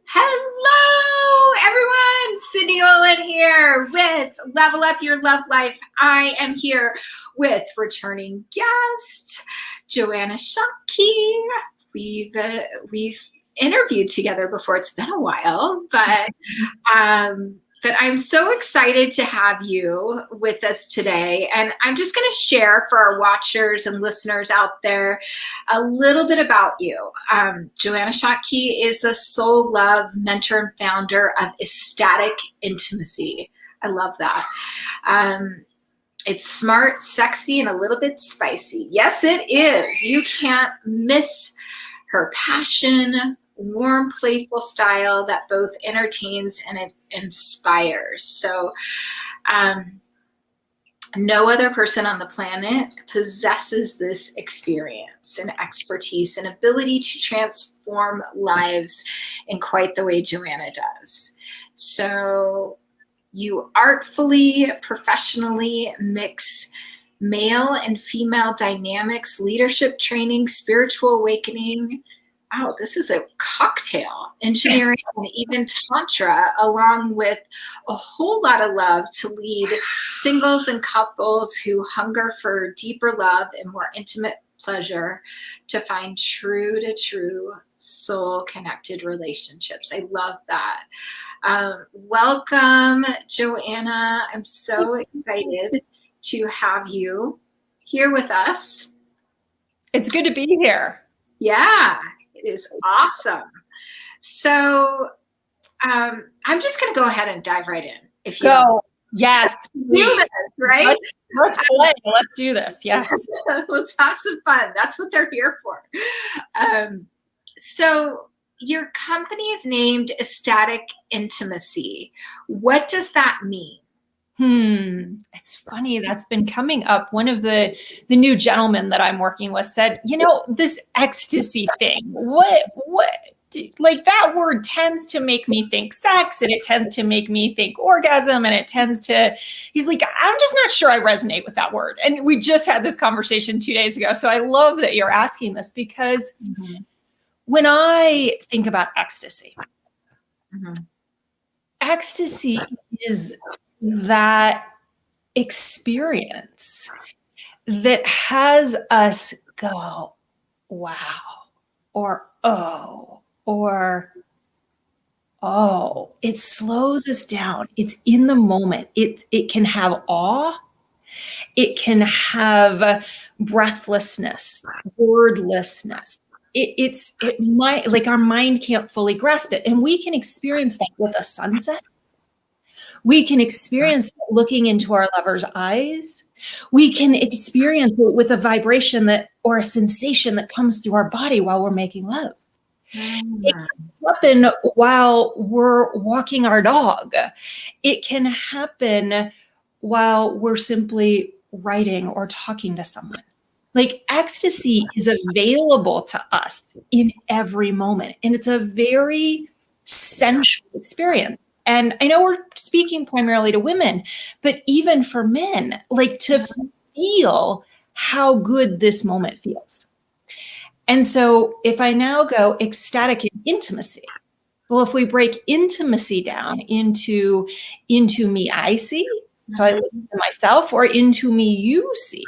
Hello, everyone. Cindy Olin here with Level Up Your Love Life. I am here with returning guest Joanna Shatki. We've interviewed together before. It's been a while, but I'm so excited to have you with us today. And I'm just going to share for our watchers and listeners out there a little bit about you. Joanna Shatki is the soul love mentor and founder of Ecstatic Intimacy. I love that. It's smart, sexy, and a little bit spicy. Yes, it is. You can't miss her passion, warm, playful style that both entertains and it inspires. So no other person on the planet possesses this experience and expertise and ability to transform lives in quite the way Joanna does. So you artfully, professionally mix male and female dynamics, leadership training, spiritual awakening. Oh, this is a cocktail, engineering, and even tantra, along with a whole lot of love to lead singles and couples who hunger for deeper love and more intimate pleasure to find true to true soul connected relationships. I love that. Welcome, Joanna. I'm so excited to have you here with us. It's good to be here. Yeah, it is awesome. So I'm just going to go ahead and dive right in. If you go, yes, do this, right? Let's play. Let's do this. Yes, let's have some fun. That's what they're here for. So your company is named Ecstatic Intimacy. What does that mean? It's funny. That's been coming up. One of the new gentlemen that I'm working with said, this ecstasy thing, what, like that word tends to make me think sex, and it tends to make me think orgasm, and he's like, I'm just not sure I resonate with that word. And we just had this conversation 2 days ago. So I love that you're asking this, because when I think about ecstasy, ecstasy is that experience that has us go, wow, or oh, or oh. It slows us down. It's in the moment. It can have awe. It can have breathlessness, wordlessness. Our mind can't fully grasp it. And we can experience that with a sunset. We can experience looking into our lover's eyes. We can experience it with a vibration or a sensation that comes through our body while we're making love. It can happen while we're walking our dog. It can happen while we're simply writing or talking to someone. Like, ecstasy is available to us in every moment. And it's a very sensual experience. And I know we're speaking primarily to women, but even for men, like, to feel how good this moment feels. And so if I now go ecstatic in intimacy, well, if we break intimacy down into me, I see, so I look into myself, or into me, you see,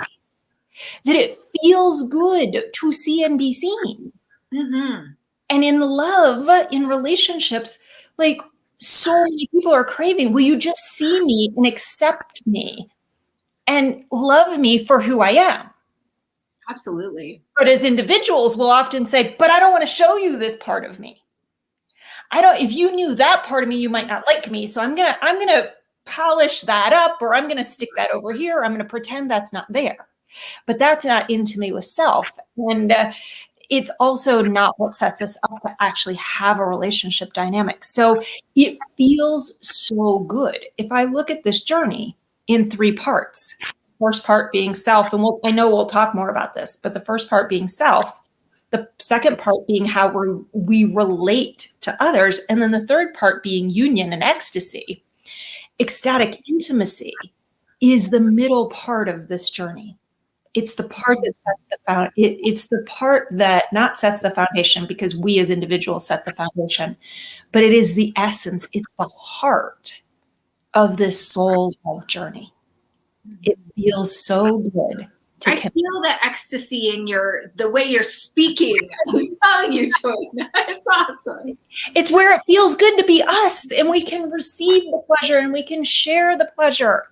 that it feels good to see and be seen. And in love, in relationships, like, so many people are craving, will you just see me and accept me and love me for who I am? Absolutely. But as individuals, we'll often say, but I don't want to show you this part of me. If you knew that part of me, you might not like me. So I'm going to polish that up, or I'm going to stick that over here. I'm going to pretend that's not there. But that's not intimate with self. And it's also not what sets us up to actually have a relationship dynamic. So it feels so good. If I look at this journey in 3 parts, first part being self, and I know we'll talk more about this, but the first part being self, the second part being how we relate to others, and then the third part being union and ecstasy. Ecstatic intimacy is the middle part of this journey. It's the part that sets the it's the part that not sets the foundation, because we as individuals set the foundation, but it is the essence. It's the heart of this soul love journey. It feels so good to I feel the ecstasy in the way you're speaking. I'm telling you, Joanna, it's awesome. It's where it feels good to be us, and we can receive the pleasure and we can share the pleasure.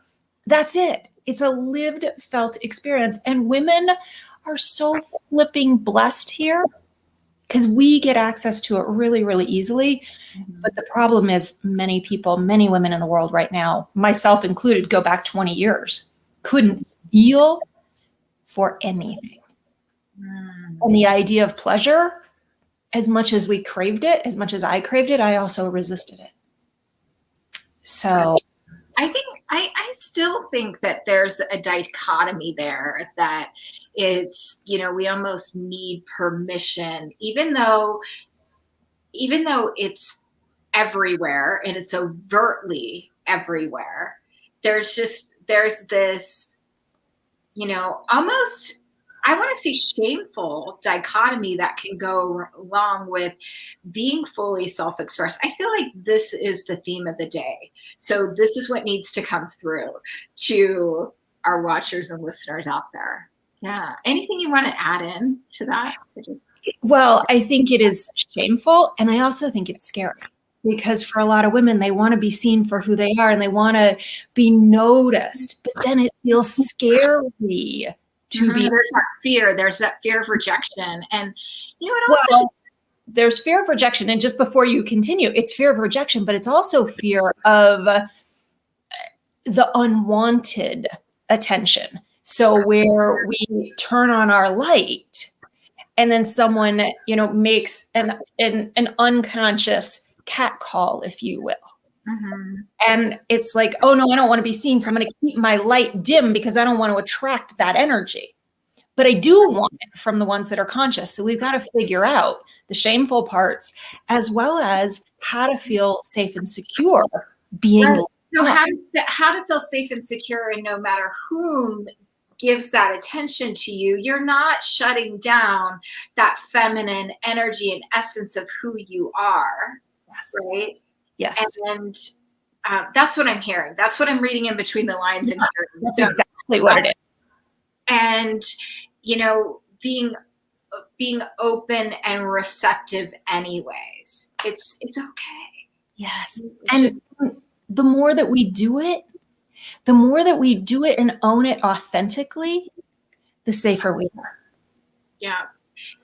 That's it. It's a lived, felt experience. And women are so flipping blessed here because we get access to it really, really easily. But the problem is many people, many women in the world right now, myself included, go back 20 years, couldn't feel for anything. And the idea of pleasure, as much as we craved it, as much as I craved it, I also resisted it. So I still think that there's a dichotomy there, that it's, we almost need permission, even though it's everywhere and it's overtly everywhere. There's this, almost, I want to say, shameful dichotomy that can go along with being fully self-expressed. I feel like this is the theme of the day. So this is what needs to come through to our watchers and listeners out there. Yeah. Anything you want to add in to that? Well, I think it is shameful. And I also think it's scary, because for a lot of women, they want to be seen for who they are and they want to be noticed. But then it feels scary to be. There's that fear of rejection. And what else? Well, there's fear of rejection. And just before you continue, it's fear of rejection, but it's also fear of the unwanted attention. So where we turn on our light and then someone, makes an unconscious cat call, if you will. Mm-hmm. And it's like, oh no, I don't want to be seen. So I'm going to keep my light dim because I don't want to attract that energy. But I do want it from the ones that are conscious. So we've got to figure out the shameful parts, as well as how to feel safe and secure being. Right. So how to feel safe and secure, and no matter whom gives that attention to you, you're not shutting down that feminine energy and essence of who you are. Yes. Right? Yes. And that's what I'm hearing. That's what I'm reading in between the lines and hearing. That's exactly what it is. And, being open and receptive anyways. It's okay. Yes. And the more that we do it and own it authentically, the safer we are. Yeah.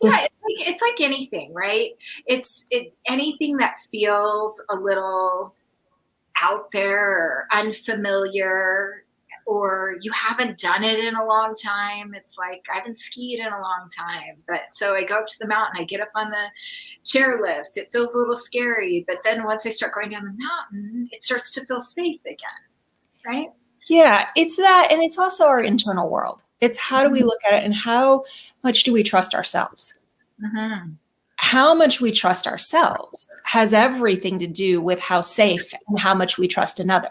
Yeah, it's like anything, right? It's anything that feels a little out there or unfamiliar, or you haven't done it in a long time. It's like, I haven't skied in a long time, but so I go up to the mountain, I get up on the chairlift. It feels a little scary, but then once I start going down the mountain, it starts to feel safe again, right? Yeah, it's that, and it's also our internal world. It's how do we look at it, and how much do we trust ourselves? Mm-hmm. How much we trust ourselves has everything to do with how safe and how much we trust another.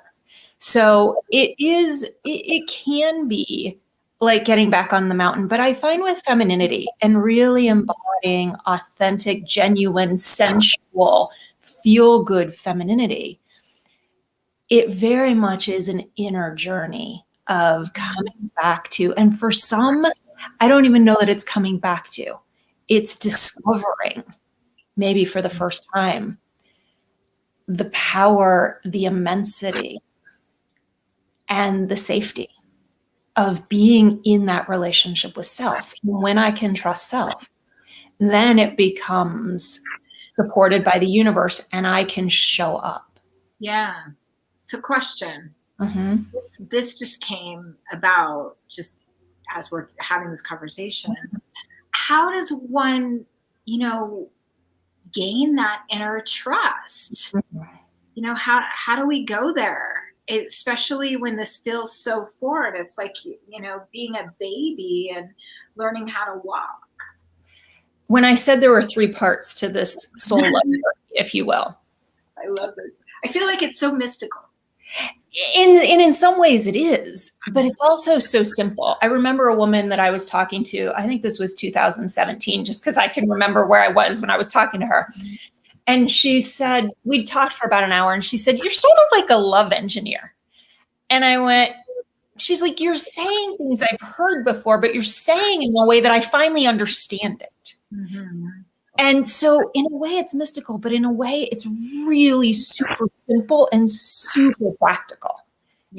So it can be like getting back on the mountain, but I find with femininity and really embodying authentic, genuine, sensual, feel-good femininity, it very much is an inner journey of coming back to, and for some, I don't even know that it's coming back to. It's discovering, maybe for the first time, the power, the immensity, and the safety of being in that relationship with self. When I can trust self, then it becomes supported by the universe and I can show up. Yeah. It's a question. Mm-hmm. This just came about just as we're having this conversation. How does one, gain that inner trust? Mm-hmm. How do we go there? Especially when this feels so foreign. It's like, being a baby and learning how to walk. When I said there were 3 parts to this soul love, if you will. I love this. I feel like it's so mystical. in some ways it is, but it's also so simple. I remember a woman that I was talking to, I think this was 2017, just because I can remember where I was when I was talking to her. And she said, we'd talked for about an hour, and she said, "You're sort of like a love engineer." And I went, she's like, "You're saying things I've heard before, but you're saying in a way that I finally understand it." Mm-hmm. And so in a way it's mystical, but in a way it's really super simple and super practical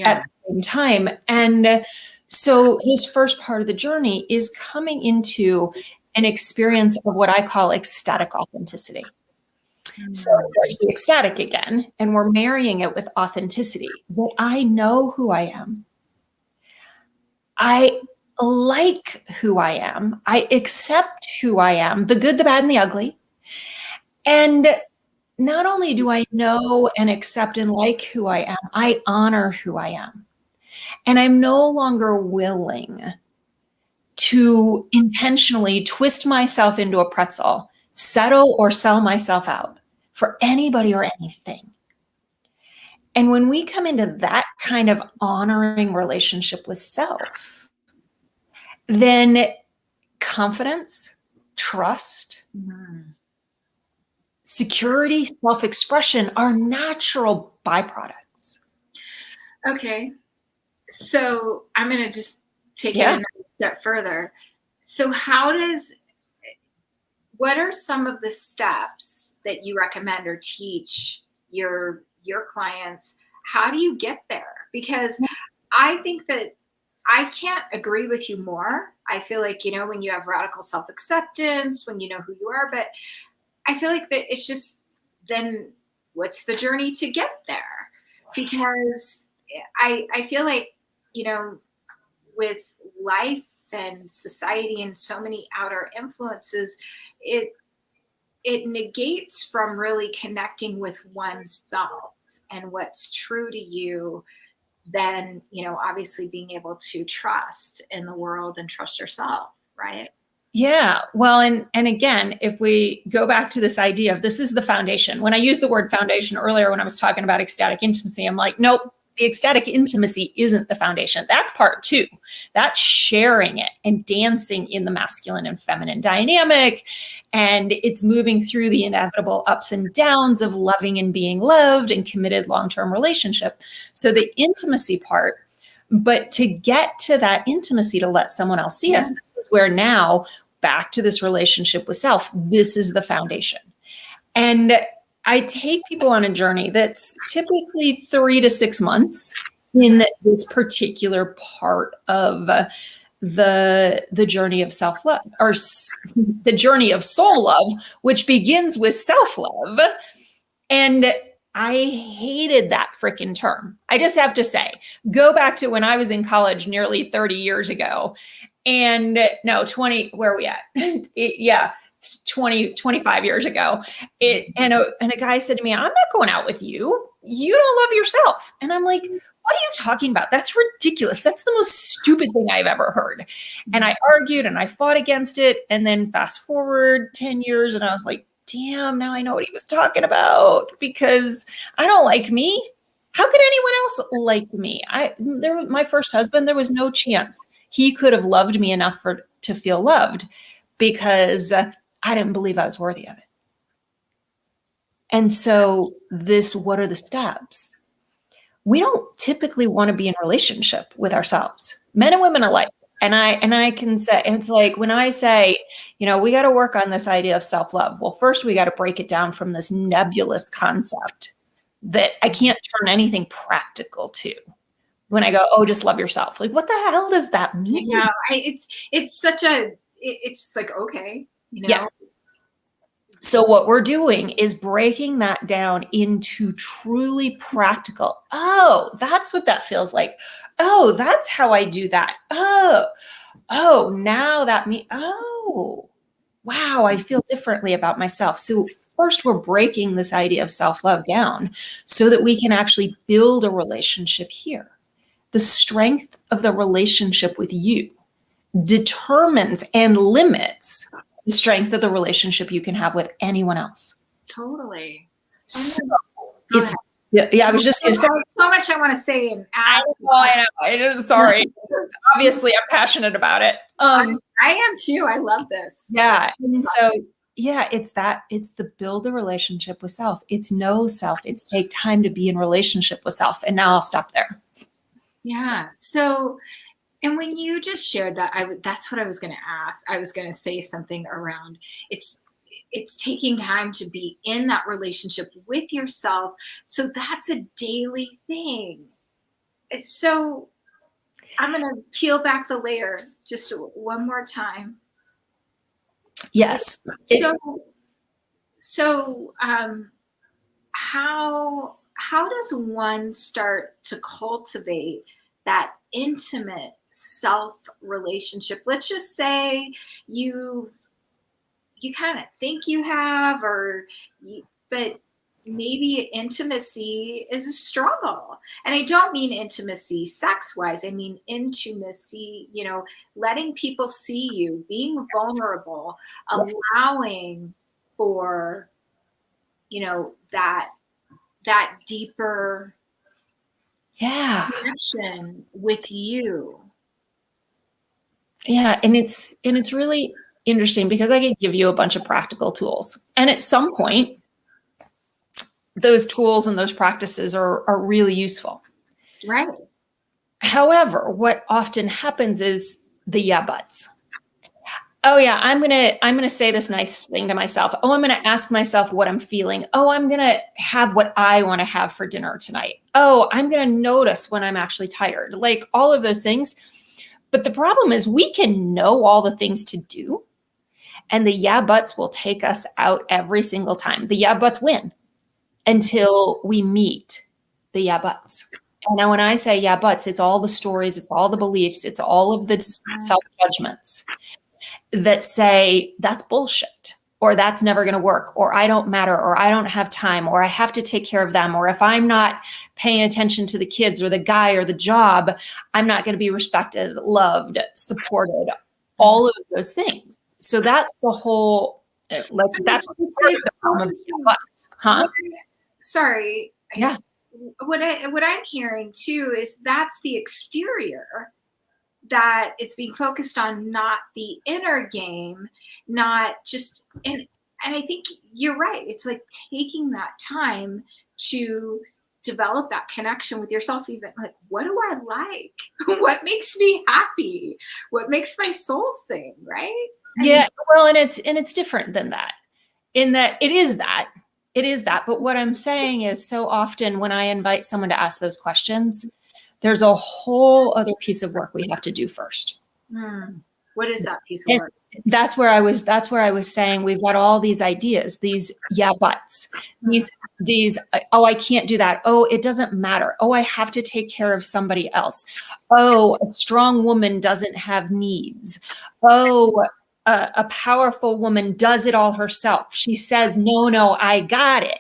at the same time. And so this first part of the journey is coming into an experience of what I call ecstatic authenticity. So there's the ecstatic again, and we're marrying it with authenticity. That I know who I am. I like who I am. I accept who I am, the good, the bad, and the ugly. And not only do I know and accept and like who I am, I honor who I am. And I'm no longer willing to intentionally twist myself into a pretzel, settle or sell myself out for anybody or anything. And when we come into that kind of honoring relationship with self, then confidence, trust, security, self-expression are natural byproducts. Okay. So I'm going to just take it another step further. So what are some of the steps that you recommend or teach your clients? How do you get there? Because I think that I can't agree with you more. I feel like, when you have radical self-acceptance, when you know who you are, but I feel like that it's just, then what's the journey to get there? Because I feel like, with life and society and so many outer influences, it negates from really connecting with oneself and what's true to you, then, obviously being able to trust in the world and trust yourself, right? Yeah. Well, and again, if we go back to this idea of this is the foundation, when I used the word foundation earlier, when I was talking about ecstatic intimacy, I'm like, nope, the ecstatic intimacy isn't the foundation. That's part two. That's sharing it and dancing in the masculine and feminine dynamic. And it's moving through the inevitable ups and downs of loving and being loved and committed long-term relationship. So the intimacy part, but to get to that intimacy, to let someone else see us, is where now back to this relationship with self, this is the foundation. And I take people on a journey that's typically 3 to 6 months in this particular part of the journey of self-love, or the journey of soul love, which begins with self-love. And I hated that freaking term. I just have to say, go back to when I was in college nearly 30 years ago. And no, 20, where are we at? 25 years ago. And a guy said to me, "I'm not going out with you. You don't love yourself." And I'm like, "What are you talking about? That's ridiculous. That's the most stupid thing I've ever heard." And I argued and I fought against it. And then fast forward 10 years and I was like, damn, now I know what he was talking about, because I don't like me. How could anyone else like me? My first husband, there was no chance he could have loved me enough to feel loved, because I didn't believe I was worthy of it. And so what are the steps? We don't typically want to be in a relationship with ourselves, men and women alike. And I can say, it's like when I say, we got to work on this idea of self-love. Well, first we got to break it down from this nebulous concept that I can't turn anything practical to. When I go, oh, just love yourself. Like, what the hell does that mean? It's like, okay, Yes. So what we're doing is breaking that down into truly practical. Oh, that's what that feels like. Oh, that's how I do that. Oh, now that oh, wow, I feel differently about myself. So first we're breaking this idea of self-love down so that we can actually build a relationship here. The strength of the relationship with you determines and limits the strength of the relationship you can have with anyone else. Totally. So Yeah, I was just going to say. So much I want to say and ask. I know. Sorry. Obviously, I'm passionate about it. I am too. I love this. Yeah. And so, yeah, it's the build a relationship with self. It's know self. It's take time to be in relationship with self. And now I'll stop there. Yeah. So, and when you just shared that, that's what I was going to ask. I was going to say something around it's taking time to be in that relationship with yourself. So that's a daily thing. So I'm going to peel back the layer just one more time. Yes. So how does one start to cultivate that intimate self relationship? Let's just say you kind of think you have, but maybe intimacy is a struggle. And I don't mean intimacy sex wise. I mean intimacy, letting people see you, being vulnerable, allowing for, that deeper connection with you. Yeah. And it's really interesting because I could give you a bunch of practical tools. And at some point, those tools and those practices are really useful. Right. However, what often happens is the yeah buts. Oh yeah, I'm gonna say this nice thing to myself. Oh, I'm gonna ask myself what I'm feeling. Oh, I'm gonna have what I want to have for dinner tonight. Oh, I'm gonna notice when I'm actually tired. Like all of those things. But the problem is we can know all the things to do, and the yeah buts will take us out every single time. The yeah buts win until we meet the yeah buts. And now when I say yeah buts, it's all the stories, it's all the beliefs, it's all of the self-judgments that say that's bullshit, or that's never going to work, or I don't matter, or I don't have time, or I have to take care of them, or if I'm not paying attention to the kids or the guy or the job, I'm not going to be respected, loved, supported, all of those things. So that's the whole, that's the problem of yeah buts. Huh? Sorry. Yeah. What I'm hearing too is that's the exterior that is being focused on, not the inner game, not just, and I think you're right. It's like taking that time to develop that connection with yourself, even like, what do I like? What makes me happy? What makes my soul sing, right? Yeah. Well, and it's different than that, in that it is that. But what I'm saying is, so often when I invite someone to ask those questions, there's a whole other piece of work we have to do first. What is that piece of work? That's where I was saying we've got all these ideas, these yeah buts, these oh, I can't do that. Oh, it doesn't matter. Oh, I have to take care of somebody else. Oh, a strong woman doesn't have needs. Oh, a powerful woman does it all herself. She says, no, I got it.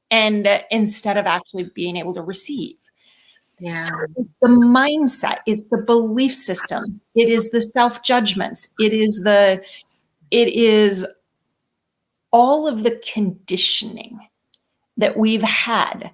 And instead of actually being able to receive. Yeah. So it's the mindset, it's the belief system, it is the self-judgments, it is all of the conditioning that we've had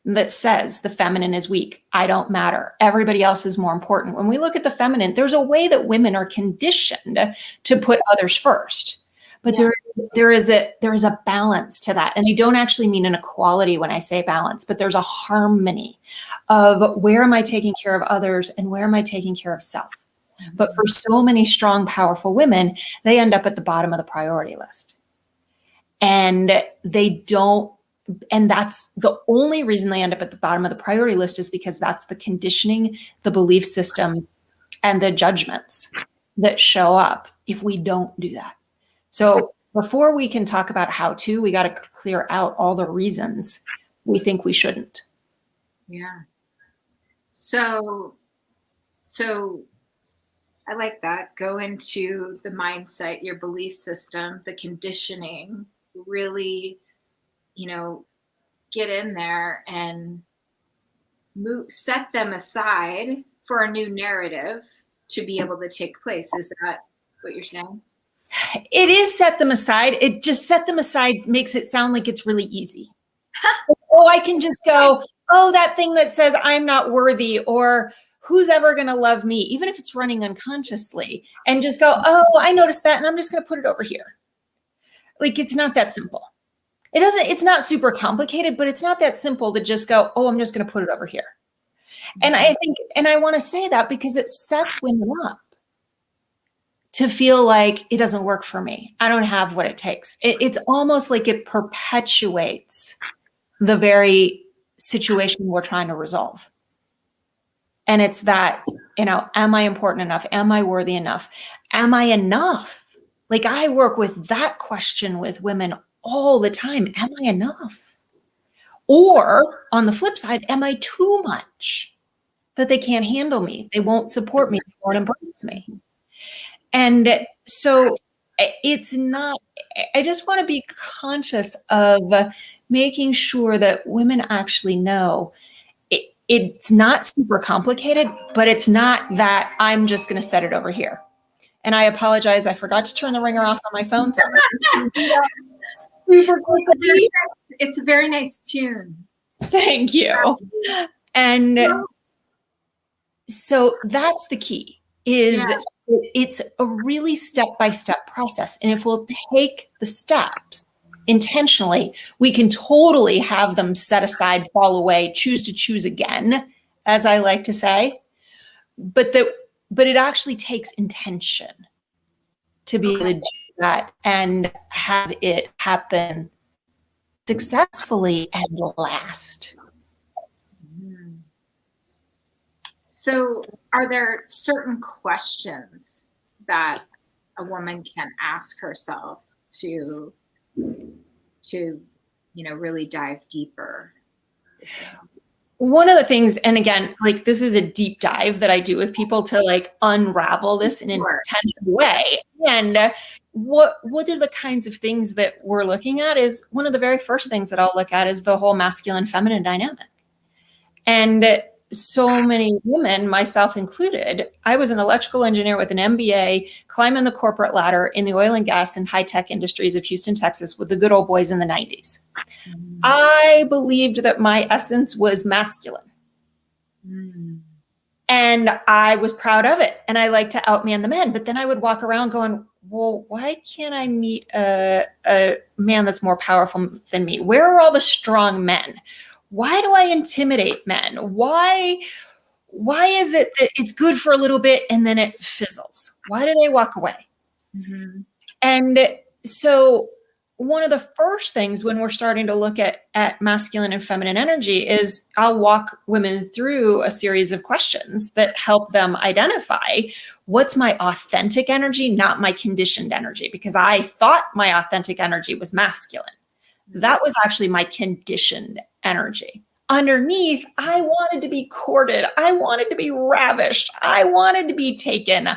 that says the feminine is weak. I don't matter. Everybody else is more important. When we look at the feminine, there's a way that women are conditioned to put others first. But there is a balance to that. And I don't actually mean an equality when I say balance, but there's a harmony of where am I taking care of others and where am I taking care of self. But for so many strong, powerful women, they end up at the bottom of the priority list. And that's the only reason they end up at the bottom of the priority list, is because that's the conditioning, the belief system, and the judgments that show up if we don't do that. So before we can talk about how to, we got to clear out all the reasons we think we shouldn't. Yeah. So I like that. Go into the mindset, your belief system, the conditioning, really, get in there and set them aside for a new narrative to be able to take place. Is that what you're saying? It is set them aside. It just set them aside makes it sound like it's really easy. Oh, I can just go, oh, that thing that says I'm not worthy, or who's ever going to love me, even if it's running unconsciously, and just go, oh, I noticed that, and I'm just going to put it over here. Like, it's not that simple. It's not super complicated, but it's not that simple to just go, oh, I'm just going to put it over here. And I think, and I want to say that because it sets women up to feel like it doesn't work for me. I don't have what it takes. It's almost like it perpetuates the very situation we're trying to resolve. And it's that, am I important enough? Am I worthy enough? Am I enough? Like, I work with that question with women all the time. Am I enough? Or on the flip side, am I too much that they can't handle me? They won't support me. They won't embrace me. And so it's not, I just want to be conscious of making sure that women actually know it's not super complicated, but it's not that I'm just going to set it over here. And I apologize. I forgot to turn the ringer off on my phone. So it's a very nice tune. Thank you. And so that's the key, is it's a really step-by-step process. And if we'll take the steps intentionally, we can totally have them set aside, fall away, choose to choose again, as I like to say. But it actually takes intention to be able to do that and have it happen successfully and last. So are there certain questions that a woman can ask herself to really dive deeper? One of the things, and again, like, this is a deep dive that I do with people to like unravel this in an intensive way. And what are the kinds of things that we're looking at is one of the very first things that I'll look at is the whole masculine feminine dynamic. And so many women, myself included, I was an electrical engineer with an MBA, climbing the corporate ladder in the oil and gas and high tech industries of Houston, Texas, with the good old boys in the 90s. I believed that my essence was masculine. And I was proud of it. And I liked to outman the men. But then I would walk around going, well, why can't I meet a man that's more powerful than me? Where are all the strong men? Why do I intimidate men? Why is it that it's good for a little bit and then it fizzles? Why do they walk away? And so one of the first things when we're starting to look at masculine and feminine energy is I'll walk women through a series of questions that help them identify what's my authentic energy, not my conditioned energy, because I thought my authentic energy was masculine. That was actually my conditioned energy. Underneath, I wanted to be courted. I wanted to be ravished. I wanted to be taken,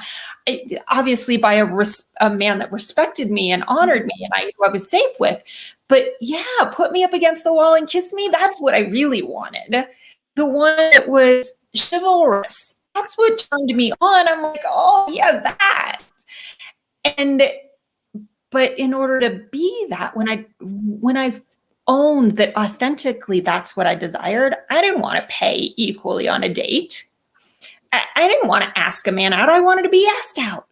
obviously, by a man that respected me and honored me and I was safe with. But yeah, put me up against the wall and kiss me. That's what I really wanted. The one that was chivalrous. That's what turned me on. I'm like, oh yeah, that. But in order to be that, when I owned that authentically that's what I desired, I didn't want to pay equally on a date. I didn't want to ask a man out. I wanted to be asked out.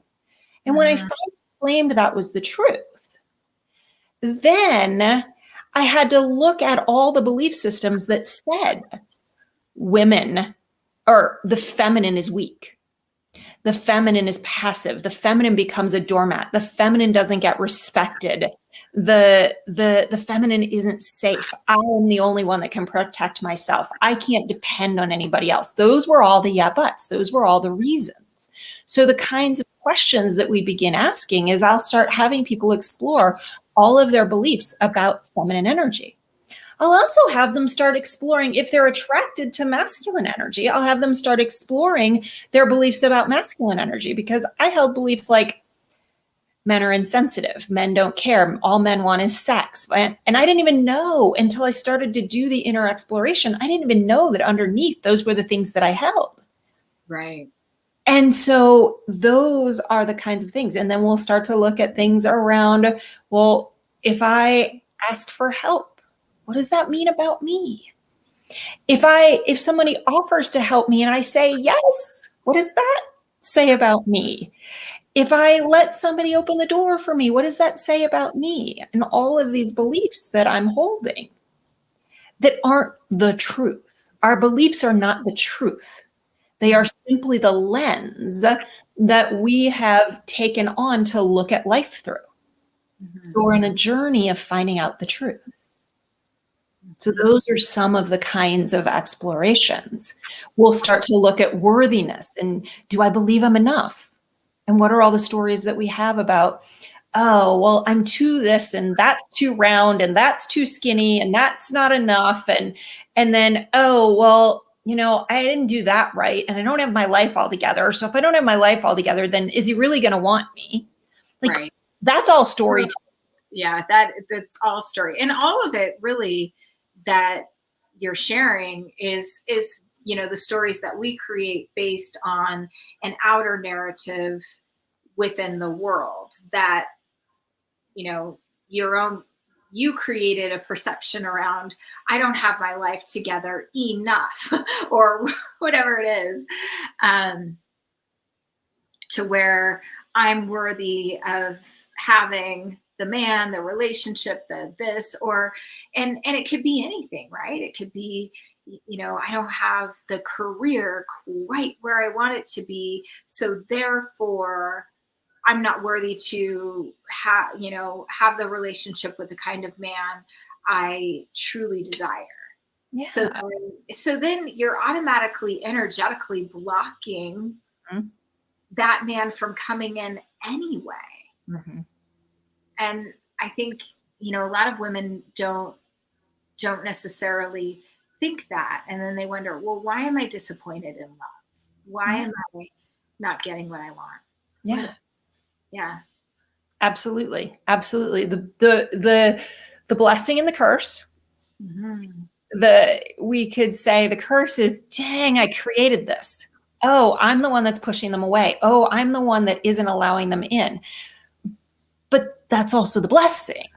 And when I finally claimed that was the truth, then I had to look at all the belief systems that said women or the feminine is weak. The feminine is passive. The feminine becomes a doormat. The feminine doesn't get respected. The feminine isn't safe. I am the only one that can protect myself. I can't depend on anybody else. Those were all the yeah buts. Those were all the reasons. So the kinds of questions that we begin asking is I'll start having people explore all of their beliefs about feminine energy. I'll also have them start exploring if they're attracted to masculine energy. I'll have them start exploring their beliefs about masculine energy, because I held beliefs like men are insensitive, men don't care, all men want is sex. And I didn't even know until I started to do the inner exploration. I didn't even know that underneath those were the things that I held. Right. And so those are the kinds of things. And then we'll start to look at things around, well, if I ask for help, what does that mean about me? If somebody offers to help me and I say yes, what does that say about me? If I let somebody open the door for me, what does that say about me? And all of these beliefs that I'm holding that aren't the truth. Our beliefs are not the truth. They are simply the lens that we have taken on to look at life through. So we're in a journey of finding out the truth. So those are some of the kinds of explorations. We'll start to look at worthiness and do I believe I'm enough? And what are all the stories that we have about, oh, well, I'm too this and that's too round and that's too skinny and that's not enough. And then, oh, well, you know, I didn't do that right and I don't have my life all together. So if I don't have my life all together, then is he really going to want me? Like, right. That's all story. Yeah, that's all story. And all of it really that you're sharing is the stories that we create based on an outer narrative within the world that you created a perception around, I don't have my life together enough or whatever it is, to where I'm worthy of having the man, the relationship, this, and it could be anything, right? It could be, I don't have the career quite where I want it to be. So therefore I'm not worthy to have the relationship with the kind of man I truly desire. Yeah. So then you're automatically energetically blocking that man from coming in anyway. Mm-hmm. And I think, a lot of women don't necessarily think that. And then they wonder, well, why am I disappointed in love? Why am I not getting what I want? Yeah. Yeah. Absolutely. Absolutely. The blessing and the curse. We could say the curse is, dang, I created this. Oh, I'm the one that's pushing them away. Oh, I'm the one that isn't allowing them in. But that's also the blessing.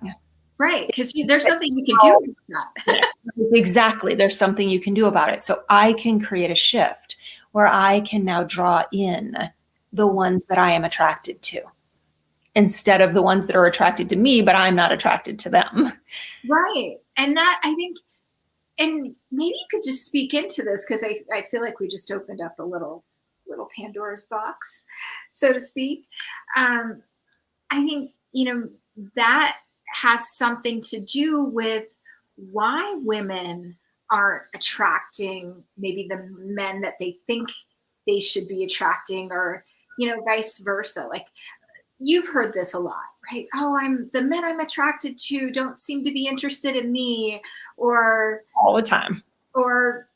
Right, because there's something you can do about that. Exactly. There's something you can do about it. So I can create a shift where I can now draw in the ones that I am attracted to instead of the ones that are attracted to me, but I'm not attracted to them. Right. And that, I think, and maybe you could just speak into this, because I feel like we just opened up a little Pandora's box, so to speak. I think, that has something to do with why women aren't attracting maybe the men that they think they should be attracting, or, vice versa. Like, you've heard this a lot, right? Oh, the men I'm attracted to don't seem to be interested in me, or all the time, or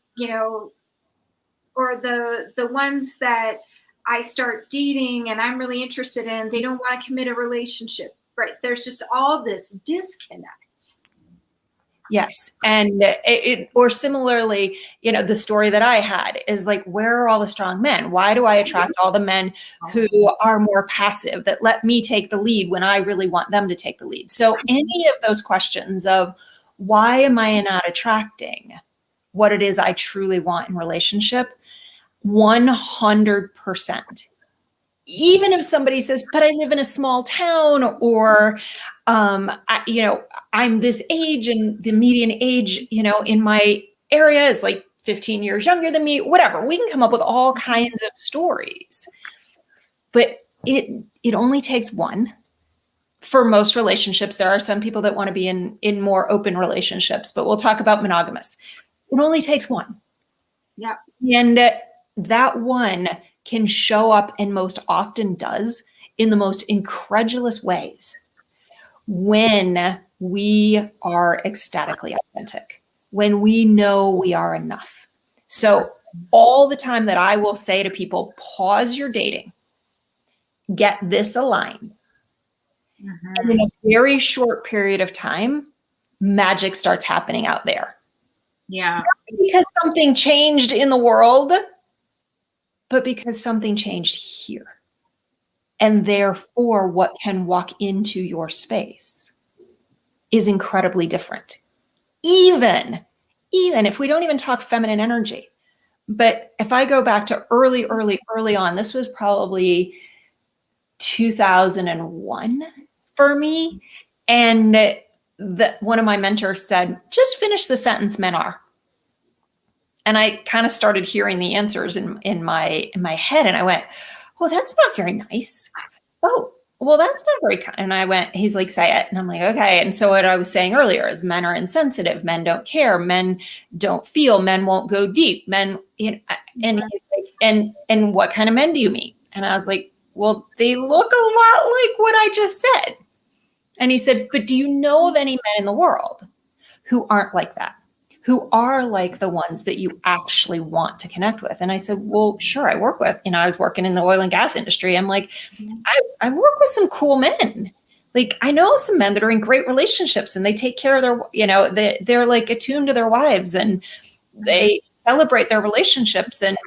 or the ones that I start dating and I'm really interested in, they don't want to commit a relationship, right? There's just all this disconnect. Yes. And or similarly, the story that I had is like, where are all the strong men? Why do I attract all the men who are more passive, that let me take the lead when I really want them to take the lead? So any of those questions of why am I not attracting what it is I truly want in relationship, 100%. Even if somebody says, but I live in a small town, or, I'm this age and the median age, in my area is like 15 years younger than me, whatever. We can come up with all kinds of stories, but it only takes one. For most relationships, there are some people that want to be in more open relationships, but we'll talk about monogamous. It only takes one. Yeah. And that one can show up, and most often does, in the most incredulous ways when we are ecstatically authentic, when we know we are enough. So all the time that I will say to people, pause your dating, get this aligned. And in a very short period of time, magic starts happening out there. Yeah. Not because something changed in the world, but because something changed here. And therefore, what can walk into your space is incredibly different. even if we don't even talk feminine energy. But if I go back to early on, this was probably 2001 for me. And one of my mentors said, just finish the sentence, men are. And I kind of started hearing the answers in my head. And I went, well, that's not very nice. Oh, well, that's not very kind. And I went, he's like, say it. And I'm like, okay. And so what I was saying earlier is men are insensitive. Men don't care. Men don't feel. Men won't go deep. Men, you know, and he's like, and what kind of men do you meet? And I was like, well, they look a lot like what I just said. And he said, but do you know of any men in the world who aren't like that? Who are like the ones that you actually want to connect with? And I said, well, sure, I work with, I was working in the oil and gas industry. I'm like, I work with some cool men. Like, I know some men that are in great relationships and they take care of their, they're like attuned to their wives and they celebrate their relationships and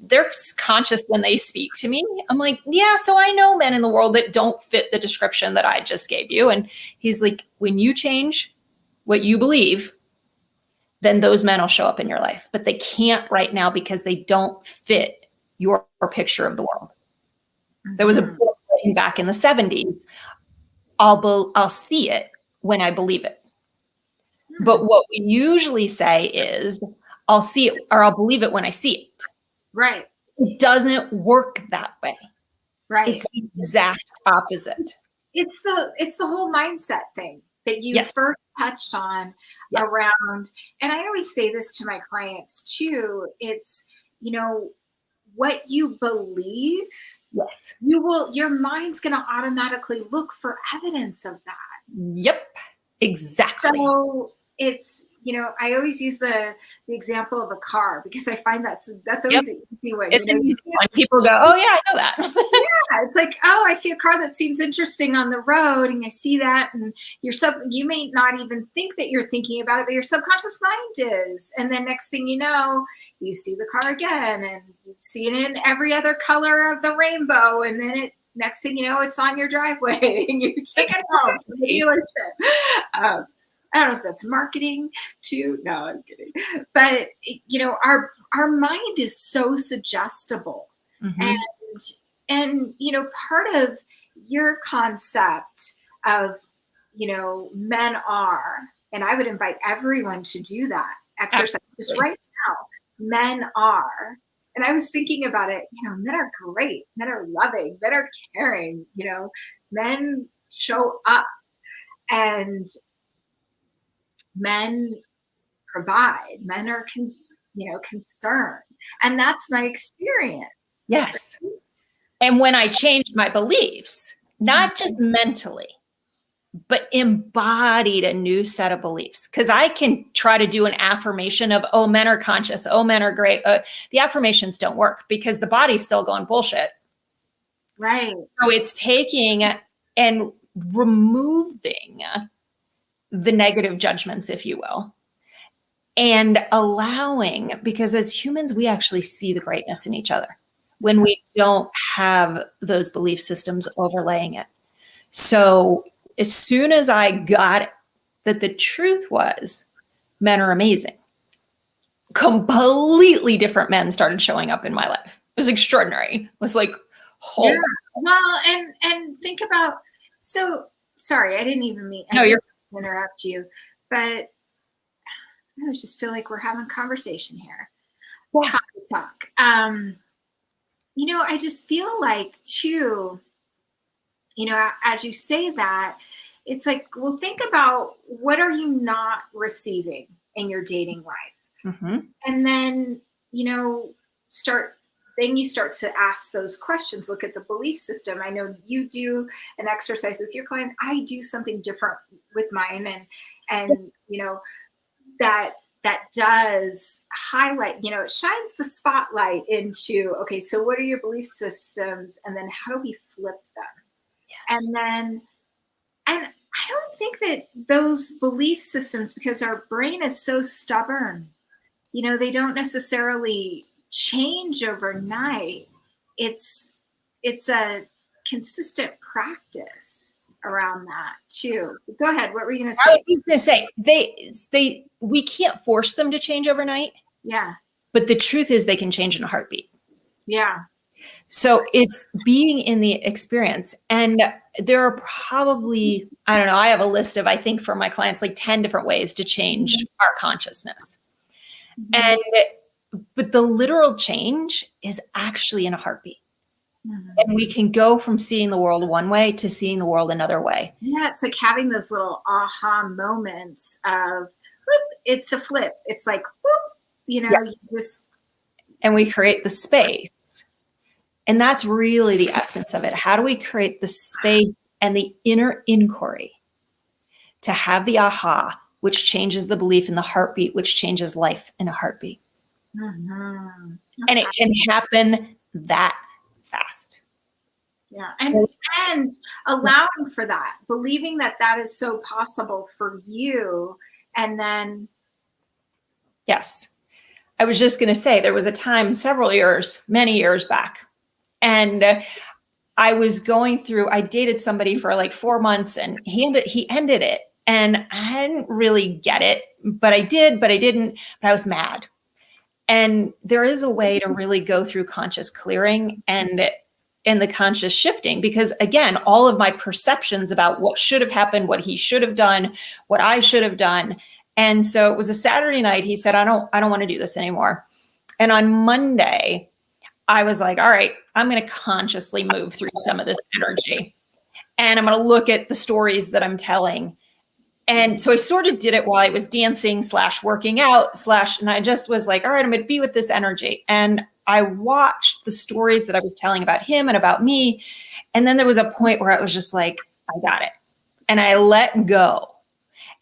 they're conscious when they speak to me. I'm like, yeah, so I know men in the world that don't fit the description that I just gave you. And he's like, when you change what you believe, then those men will show up in your life. But they can't right now because they don't fit your picture of the world. There was a book written back in the 70s. I'll see it when I believe it. But what we usually say is, I'll see it or I'll believe it when I see it. Right. It doesn't work that way. Right. It's the exact opposite. It's the whole mindset thing that you first touched on around, and I always say this to my clients too, it's, what you believe, your mind's going to automatically look for evidence of that. Yep, exactly. So it's, I always use the example of a car because I find that's always an easy way. It's an easy one. People go, oh yeah, I know that. Yeah, it's like, oh, I see a car that seems interesting on the road, and I see that, and you may not even think that you're thinking about it, but your subconscious mind is. And then next thing you know, you see the car again, and you see it in every other color of the rainbow, and then next thing you know, it's on your driveway, and you take it home from the dealership. I don't know if that's marketing too. No, I'm kidding. But our mind is so suggestible, and part of your concept of men are, and I would invite everyone to do that exercise just right now. Men are, and I was thinking about it. Men are great. Men are loving. Men are caring. Men show up, and men provide. Men are concerned, and that's my experience. Yes. And when I changed my beliefs, not just mentally, but embodied a new set of beliefs, because I can try to do an affirmation of, oh, men are conscious, oh, men are great. The affirmations don't work because the body's still going bullshit. Right. So it's taking and removing the negative judgments, if you will, and allowing, because as humans, we actually see the greatness in each other when we don't have those belief systems overlaying it. So as soon as I got it, that the truth was men are amazing, completely different men started showing up in my life. It was extraordinary. It was like, well, and think about, so sorry, I didn't even mean to interrupt you, but I just feel like we're having a conversation here. Talk. I just feel like too, as you say that, it's like, well, think about what are you not receiving in your dating life? And then, you start to ask those questions, look at the belief system. I know you do an exercise with your client. I do something different with mine. And that does highlight, it shines the spotlight into, okay, so what are your belief systems? And then how do we flip them? And I don't think that those belief systems, because our brain is so stubborn, they don't necessarily change overnight. It's a consistent practice. around that too. Go ahead. What were you going to I say? was going to say, we can't force them to change overnight. Yeah. But the truth is they can change in a heartbeat. Yeah. So it's being in the experience. And there are probably, I don't know, I have a list of, I think for my clients, like 10 different ways to change our consciousness. And, but the literal change is actually in a heartbeat. And we can go from seeing the world one way to seeing the world another way. Yeah, it's like having those little aha moments of, whoop, it's a flip. It's like, whoop, you know, you just. And we create the space. And that's really the essence of it. How do we create the space and the inner inquiry to have the aha, which changes the belief in the heartbeat, which changes life in a heartbeat? Mm-hmm. And it can happen that fast. Yeah. And allowing for that, believing that that is so possible for you. And then. Yes. I was just going to say, there was a time several years, many years back, and I was going through, I dated somebody for like 4 months, and he ended it. And I didn't really get it, but I did, but I didn't, but I was mad. And there is a way to really go through conscious clearing and the conscious shifting, because again, all of my perceptions about what should have happened, what he should have done, what I should have done. And so it was a Saturday night. He said, I don't want to do this anymore. And on Monday, I was like, all right, I'm going to consciously move through some of this energy. And I'm going to look at the stories that I'm telling. And so I sort of did it while I was dancing / working out / and I just was like, all right, I'm going to be with this energy. And I watched the stories that I was telling about him and about me. And then there was a point where I was just like, I got it. And I let go.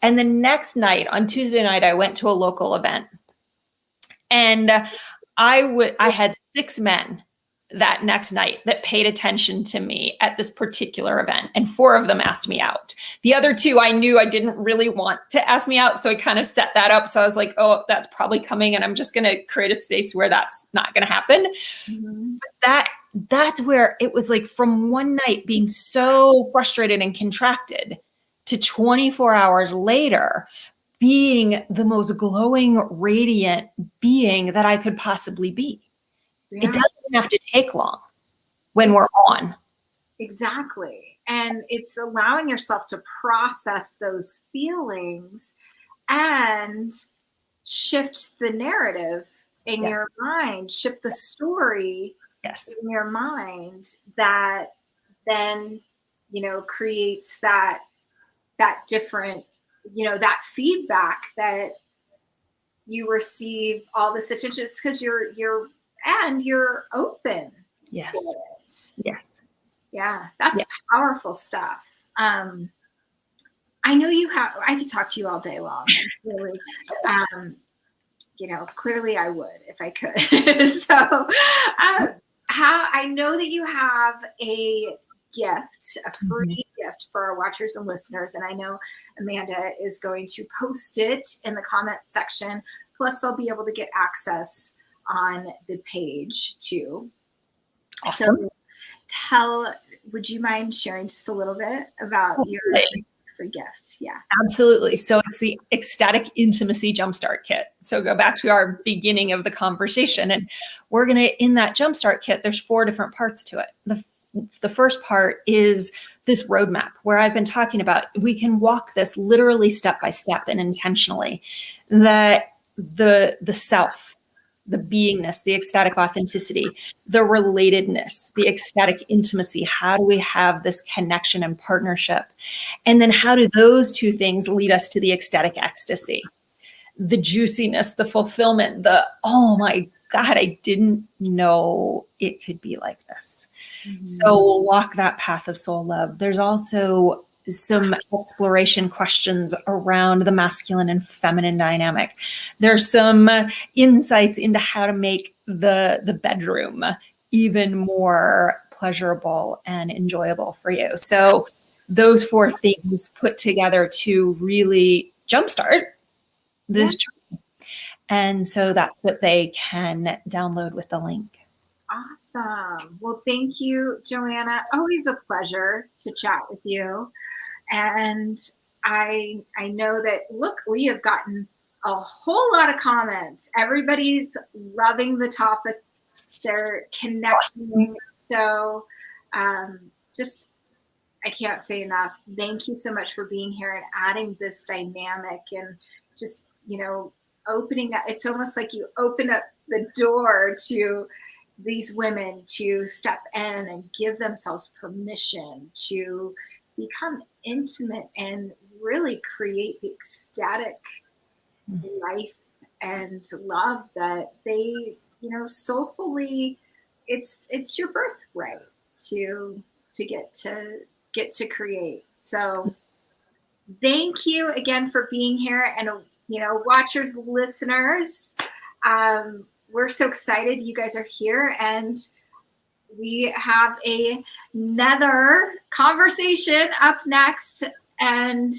And the next night, on Tuesday night, I went to a local event. And I had 6 men that next night that paid attention to me at this particular event, and 4 of them asked me out. The other 2, I knew I didn't really want to ask me out, so I kind of set that up. So I was like, oh, that's probably coming, and I'm just going to create a space where that's not going to happen. But that's where it was like, from one night being so frustrated and contracted to 24 hours later being the most glowing, radiant being that I could possibly be. Yeah. It doesn't have to take long when we're on. Exactly. And it's allowing yourself to process those feelings and shift the narrative in your mind, shift the story in your mind that then, creates that different, that feedback that you receive all this attention. It's because you're open. Yes. Yes. Yeah. That's powerful stuff. I know I could talk to you all day long. Really. Clearly I would if I could. So I know that you have a gift, a free gift for our watchers and listeners. And I know Amanda is going to post it in the comment section. Plus they'll be able to get access on the page too. Awesome. So would you mind sharing just a little bit about your free gift? Yeah, absolutely. So it's the Ecstatic Intimacy Jumpstart Kit. So go back to our beginning of the conversation, and we're going to, in that Jumpstart Kit, there's 4 different parts to it. The first part is this roadmap where I've been talking about, we can walk this literally step by step and intentionally, that the self, the beingness, the ecstatic authenticity, the relatedness, the ecstatic intimacy. How do we have this connection and partnership? And then how do those 2 things lead us to the ecstatic ecstasy? The juiciness, the fulfillment, oh my God, I didn't know it could be like this. So we'll walk that path of soul love. There's also some exploration questions around the masculine and feminine dynamic. There's some insights into how to make the bedroom even more pleasurable and enjoyable for you. So those 4 things put together to really jumpstart this journey. And so that's what they can download with the link. Awesome. Well, thank you, Joanna. Always a pleasure to chat with you. And I know that, look, we have gotten a whole lot of comments. Everybody's loving the topic. They're connecting. So just, I can't say enough. Thank you so much for being here and adding this dynamic and just, opening up. It's almost like you open up the door to these women to step in and give themselves permission to become intimate and really create the ecstatic life and love that they, soulfully, it's your birthright to get to create. So thank you again for being here, and watchers, listeners. We're so excited you guys are here, and we have another conversation up next. And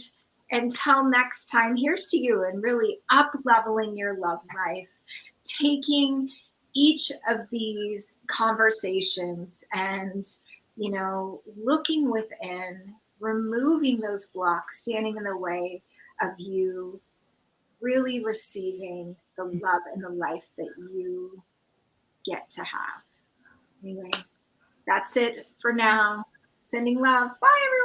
until next time, here's to you and really up leveling your love life, taking each of these conversations and, looking within, removing those blocks standing in the way of you really receiving the love and the life that you get to have. Anyway, that's it for now. Sending love. Bye, everyone.